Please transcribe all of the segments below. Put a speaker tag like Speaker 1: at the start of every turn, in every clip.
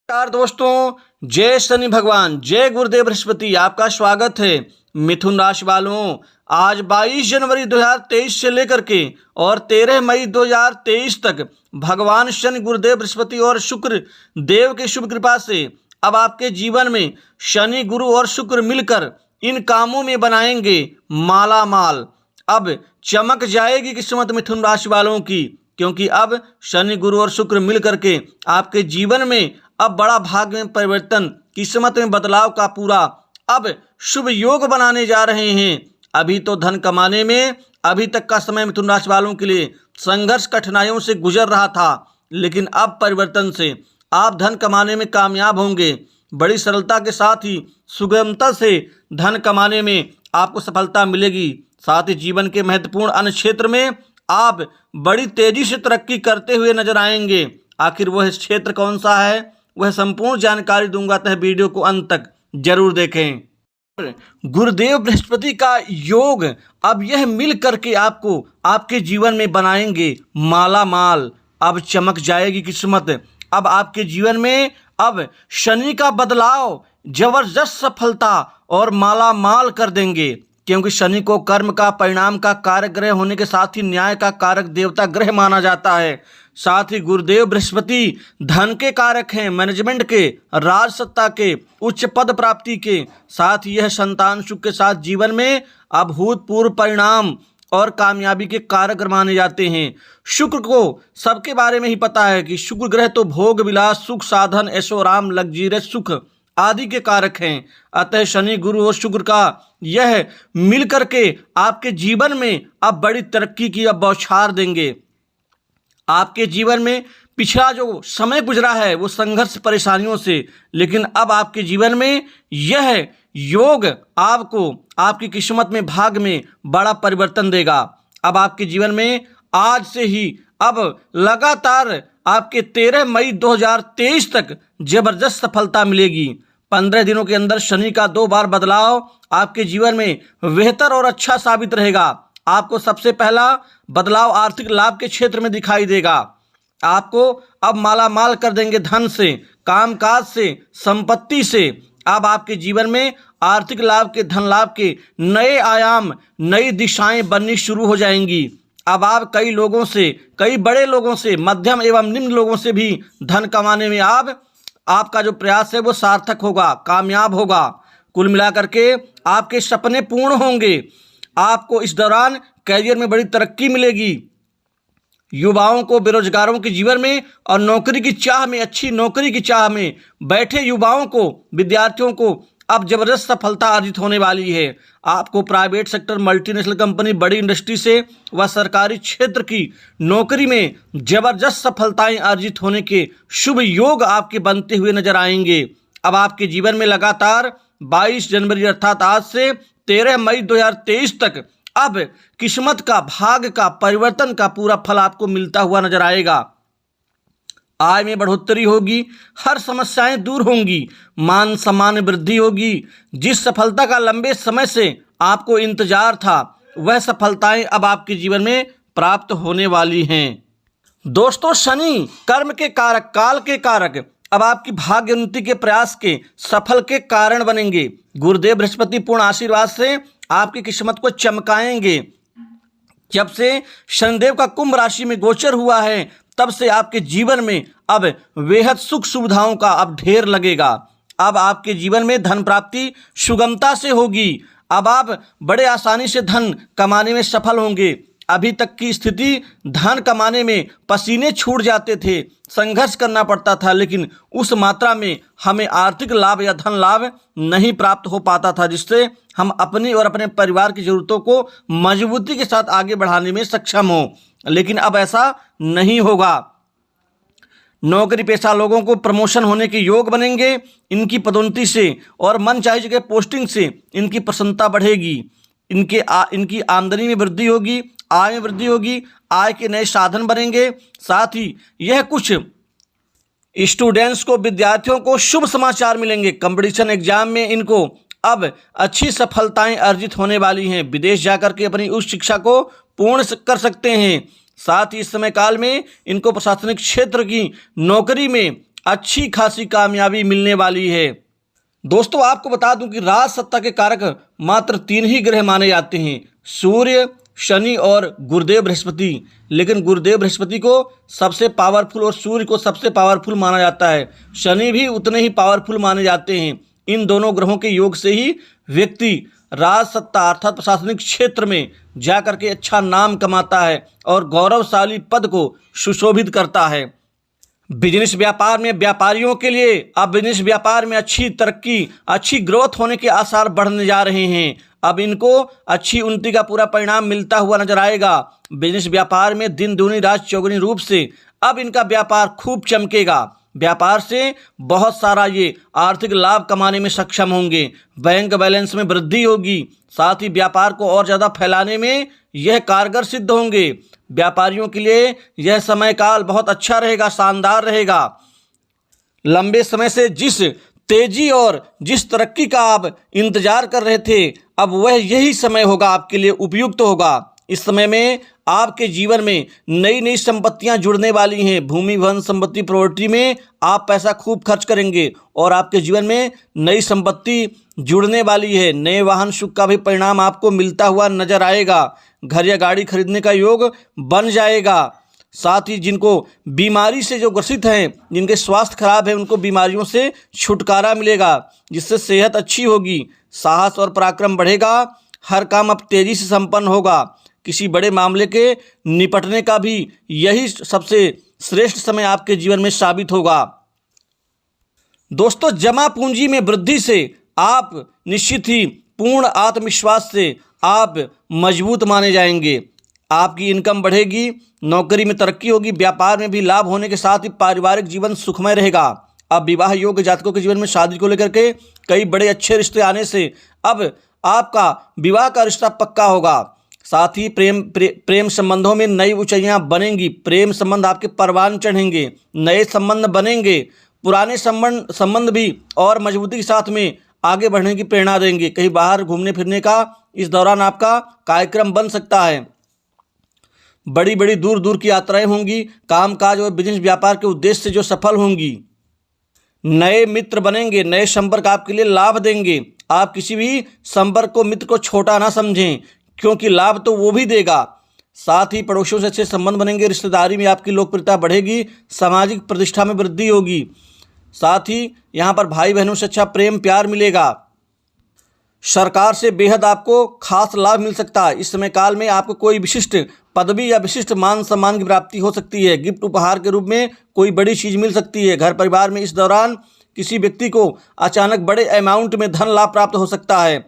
Speaker 1: नमस्कार दोस्तों, जय शनि भगवान, जय गुरुदेव बृहस्पति। आपका स्वागत है मिथुन राशि वालों। आज 22 जनवरी 2023 से लेकर के और 13 मई 2023 तक भगवान शनि, गुरुदेव बृहस्पति और शुक्र देव की शुभ कृपा से अब आपके जीवन में शनि, गुरु और शुक्र मिलकर इन कामों में बनाएंगे माला माल। अब चमक जाएगी किस्मत मिथुन राशि वालों की, क्योंकि अब शनि, गुरु और शुक्र मिल करके आपके जीवन में अब बड़ा भाग्य में परिवर्तन, किस्मत में बदलाव का पूरा अब शुभ योग बनाने जा रहे हैं। अभी तो धन कमाने में अभी तक का समय मिथुन राशि वालों के लिए संघर्ष, कठिनाइयों से गुजर रहा था, लेकिन अब परिवर्तन से आप धन कमाने में कामयाब होंगे। बड़ी सरलता के साथ ही सुगमता से धन कमाने में आपको सफलता मिलेगी। साथ ही जीवन के महत्वपूर्ण अन्य क्षेत्र में आप बड़ी तेजी से तरक्की करते हुए नजर आएंगे। आखिर वह क्षेत्र कौन सा है, वह संपूर्ण जानकारी दूंगा, अतः वीडियो को अंत तक जरूर देखें। गुरुदेव बृहस्पति का योग अब यह मिल करके आपको आपके जीवन में बनाएंगे माला माल। अब चमक जाएगी किस्मत। अब आपके जीवन में अब शनि का बदलाव जबरदस्त सफलता और माला माल कर देंगे, क्योंकि शनि को कर्म का, परिणाम का कारक ग्रह होने के साथ ही न्याय का कारक देवता ग्रह माना जाता है। साथ ही गुरुदेव बृहस्पति धन के कारक हैं, मैनेजमेंट के, राज सत्ता के, उच्च पद प्राप्ति के। साथ ही यह संतान सुख के साथ जीवन में अभूतपूर्व परिणाम और कामयाबी के कारक माने जाते हैं। शुक्र को सबके बारे में ही पता है कि शुक्र ग्रह तो भोग विलास, सुख साधन, ऐशोराम, लग्जरियस सुख आदि के कारक हैं। अतः शनि, गुरु और शुक्र का यह मिल करके आपके जीवन में अब बड़ी तरक्की की अब बौछार देंगे। आपके जीवन में पिछला जो समय गुजरा है वो संघर्ष, परेशानियों से, लेकिन अब आपके जीवन में यह योग आपको आपकी किस्मत में, भाग में बड़ा परिवर्तन देगा। अब आपके जीवन में आज से ही अब लगातार आपके 13 मई 2023 तक जबरदस्त सफलता मिलेगी। 15 दिनों के अंदर शनि का 2 बार बदलाव आपके जीवन में बेहतर और अच्छा साबित रहेगा। आपको सबसे पहला बदलाव आर्थिक लाभ के क्षेत्र में दिखाई देगा। आपको अब माला माल कर देंगे धन से, कामकाज से, संपत्ति से। अब आपके जीवन में आर्थिक लाभ के, धन लाभ के नए आयाम, नई दिशाएं बननी शुरू हो जाएंगी। अब आप कई लोगों से, कई बड़े लोगों से, मध्यम एवं निम्न लोगों से भी धन कमाने में आपका जो प्रयास है वो सार्थक होगा, कामयाब होगा। कुल मिलाकर के आपके सपने पूर्ण होंगे। आपको इस दौरान करियर में बड़ी तरक्की मिलेगी। युवाओं को, बेरोजगारों के जीवन में और नौकरी की चाह में, अच्छी नौकरी की चाह में बैठे युवाओं को, विद्यार्थियों को अब जबरदस्त सफलता अर्जित होने वाली है। आपको प्राइवेट सेक्टर, मल्टीनेशनल कंपनी, बड़ी इंडस्ट्री से व सरकारी क्षेत्र की नौकरी में जबरदस्त सफलताएं अर्जित होने के शुभ योग आपके बनते हुए नजर आएंगे। अब आपके जीवन में लगातार 22 जनवरी अर्थात आज से 13 मई 2023 तक अब किस्मत का, भाग का, परिवर्तन का पूरा फल आपको मिलता हुआ नजर आएगा। आय में बढ़ोतरी होगी, हर समस्याएं दूर होंगी, मान सम्मान में वृद्धि होगी। जिस सफलता का लंबे समय से आपको इंतजार था, वह सफलताएं अब आपके जीवन में प्राप्त होने वाली हैं। दोस्तों, शनि कर्म के कारक, काल के कारक अब आपकी भाग्य उन्नति के प्रयास के सफल के कारण बनेंगे। गुरुदेव बृहस्पति पूर्ण आशीर्वाद से आपकी किस्मत को चमकाएंगे। जब से शनिदेव का कुंभ राशि में गोचर हुआ है, तब से आपके जीवन में अब बेहद सुख सुविधाओं का अब ढेर लगेगा। अब आपके जीवन में धन प्राप्ति सुगमता से होगी। अब आप बड़े आसानी से धन कमाने में सफल होंगे। अभी तक की स्थिति धन कमाने में पसीने छूट जाते थे, संघर्ष करना पड़ता था, लेकिन उस मात्रा में हमें आर्थिक लाभ या धन लाभ नहीं प्राप्त हो पाता था, जिससे हम अपनी और अपने परिवार की जरूरतों को मजबूती के साथ आगे बढ़ाने में सक्षम हो। लेकिन अब ऐसा नहीं होगा। नौकरी पेशा लोगों को प्रमोशन होने के योग बनेंगे। इनकी पदोन्नति से और मनचाही जगह पोस्टिंग से इनकी प्रसन्नता बढ़ेगी। इनकी आमदनी में वृद्धि होगी, आय में वृद्धि होगी, आय के नए साधन बनेंगे। साथ ही यह कुछ स्टूडेंट्स को, विद्यार्थियों को शुभ समाचार मिलेंगे। कंपटीशन एग्जाम में इनको अब अच्छी सफलताएं अर्जित होने वाली हैं। विदेश जाकर के अपनी उच्च शिक्षा को पूर्ण कर सकते हैं। साथ ही इस समय काल में इनको प्रशासनिक क्षेत्र की नौकरी में अच्छी खासी कामयाबी मिलने वाली है। दोस्तों आपको बता दूं कि राज सत्ता के कारक मात्र 3 ही ग्रह माने जाते हैं, सूर्य, शनि और गुरुदेव बृहस्पति। लेकिन गुरुदेव बृहस्पति को सबसे पावरफुल और सूर्य को सबसे पावरफुल माना जाता है। शनि भी उतने ही पावरफुल माने जाते हैं। इन दोनों ग्रहों के योग से ही व्यक्ति राज सत्ता अर्थात प्रशासनिक क्षेत्र में जाकर के अच्छा नाम कमाता है और गौरवशाली पद को सुशोभित करता है। बिजनेस व्यापार में व्यापारियों के लिए अब बिजनेस व्यापार में अच्छी तरक्की, अच्छी ग्रोथ होने के आसार बढ़ने जा रहे हैं। अब इनको अच्छी उन्नति का पूरा परिणाम मिलता हुआ नजर आएगा। बिजनेस व्यापार में दिन दूनी रात चौगुनी रूप से अब इनका व्यापार खूब चमकेगा। व्यापार से बहुत सारा ये आर्थिक लाभ कमाने में सक्षम होंगे। बैंक बैलेंस में वृद्धि होगी। साथ ही व्यापार को और ज़्यादा फैलाने में यह कारगर सिद्ध होंगे। व्यापारियों के लिए यह समय काल बहुत अच्छा रहेगा, शानदार रहेगा। लंबे समय से जिस तेजी और जिस तरक्की का आप इंतजार कर रहे थे, अब वह यही समय होगा, आपके लिए उपयुक्त होगा। इस समय में आपके जीवन में नई नई संपत्तियां जुड़ने वाली हैं। भूमि, वन, संपत्ति, प्रॉपर्टी में आप पैसा खूब खर्च करेंगे और आपके जीवन में नई संपत्ति जुड़ने वाली है। नए वाहन सुख का भी परिणाम आपको मिलता हुआ नजर आएगा। घर या गाड़ी खरीदने का योग बन जाएगा। साथ ही जिनको बीमारी से जो ग्रसित हैं, जिनके स्वास्थ्य खराब है, उनको बीमारियों से छुटकारा मिलेगा, जिससे सेहत अच्छी होगी। साहस और पराक्रम बढ़ेगा। हर काम अब तेजी से संपन्न होगा। किसी बड़े मामले के निपटने का भी यही सबसे श्रेष्ठ समय आपके जीवन में साबित होगा। दोस्तों जमा पूंजी में वृद्धि से आप निश्चित ही पूर्ण आत्मविश्वास से आप मजबूत माने जाएंगे। आपकी इनकम बढ़ेगी, नौकरी में तरक्की होगी, व्यापार में भी लाभ होने के साथ ही पारिवारिक जीवन सुखमय रहेगा। अब विवाह योग्य जातकों के जीवन में शादी को लेकर के कई बड़े अच्छे रिश्ते आने से अब आपका विवाह का रिश्ता पक्का होगा। साथ ही प्रेम संबंधों में नई ऊंचाइयां बनेंगी। प्रेम संबंध आपके परवान चढ़ेंगे, नए संबंध बनेंगे। पुराने संबंध भी और मजबूती के साथ में आगे बढ़ने की प्रेरणा देंगे। कहीं बाहर घूमने फिरने का इस दौरान आपका कार्यक्रम बन सकता है। बड़ी बड़ी दूर दूर की यात्राएं होंगी। कामकाज और बिजनेस व्यापार के उद्देश्य से जो सफल होंगी। नए मित्र बनेंगे, नए संपर्क आपके लिए लाभ देंगे। आप किसी भी संपर्क को, मित्र को छोटा ना समझें, क्योंकि लाभ तो वो भी देगा। साथ ही पड़ोसियों से अच्छे संबंध बनेंगे। रिश्तेदारी में आपकी लोकप्रियता बढ़ेगी। सामाजिक प्रतिष्ठा में वृद्धि होगी। साथ ही यहाँ पर भाई बहनों से अच्छा प्रेम प्यार मिलेगा। सरकार से बेहद आपको खास लाभ मिल सकता है। इस समय काल में आपको कोई विशिष्ट पदवी या विशिष्ट मान सम्मान की प्राप्ति हो सकती है। गिफ्ट उपहार के रूप में कोई बड़ी चीज़ मिल सकती है। घर परिवार में इस दौरान किसी व्यक्ति को अचानक बड़े अमाउंट में धन लाभ प्राप्त हो सकता है।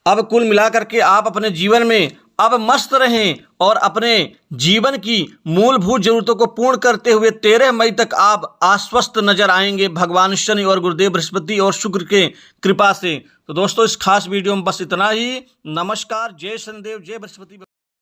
Speaker 1: अब कुल मिलाकर के आप अपने जीवन में अब मस्त रहें और अपने जीवन की मूलभूत जरूरतों को पूर्ण करते हुए 13 मई तक आप आश्वस्त नजर आएंगे भगवान शनि और गुरुदेव बृहस्पति और शुक्र के कृपा से। तो दोस्तों इस खास वीडियो में बस इतना ही। नमस्कार। जय शनिदेव, जय बृहस्पति।